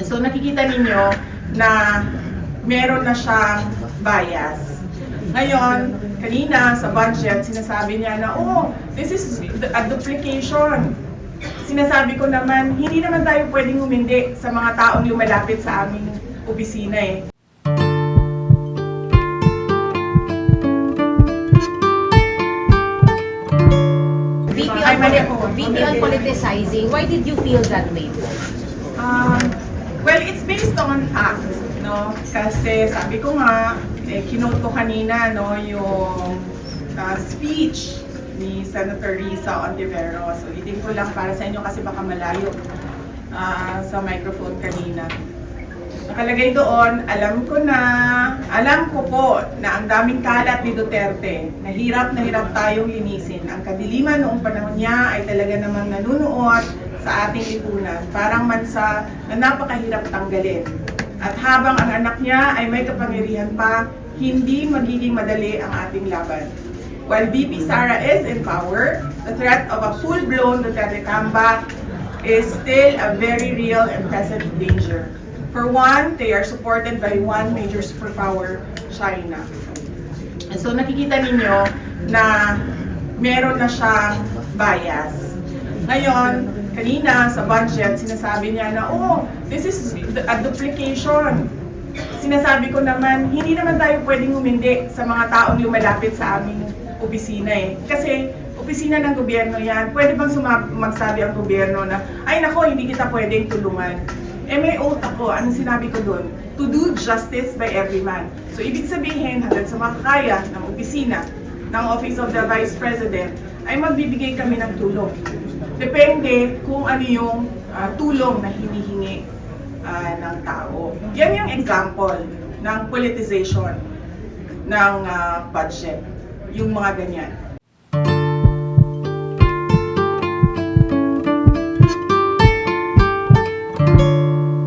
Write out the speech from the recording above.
So nakikita ninyo na meron na siyang bias. Ngayon, kanina sa budget, sinasabi niya na, oh, this is a duplication. Sinasabi ko naman, hindi naman tayo pwedeng humindi sa mga taong lumalapit sa aming opisina eh. VP on politicizing, why did you feel that way? Well, it's based on facts, no? Kasi sabi ko nga, kinote ko kanina, no, yung speech ni Senator Risa Ontiveros. So, itin ko lang para sa inyo kasi baka malayo sa microphone kanina. Nakalagay doon, alam ko po na ang daming kalat ni Duterte. Na hirap tayong linisin. Ang kadiliman noong panahon niya ay talaga namang nanunuot sa ating lipunan. Parang mansa na napakahirap tanggalin. At habang ang anak niya ay may kapangyarihan pa, hindi magiging madali ang ating laban. While VP Sara is in power, the threat of a full-blown Duterte comeback is still a very real and present danger. For one, they are supported by one major superpower, China. And so nakikita ninyo na meron na siyang bias. Ngayon, kanina sa budget, sinasabi niya na, oh, this is a duplication. Sinasabi ko naman, hindi naman tayo pwedeng humindi sa mga taong lumalapit sa aming opisina eh. Kasi opisina ng gobyerno yan, pwede bang magsabi ang gobyerno na, ay nako, hindi kita pwedeng tulungan. Eh may oath ako, anong sinabi ko doon? To do justice by every man. So ibig sabihin, hanggang sa makakaya ng opisina, ng Office of the Vice President, ay magbibigay kami ng tulong. Depende kung ano yung tulong na hinihingi ng tao. Yan yung example ng politicization ng budget. Yung mga ganyan.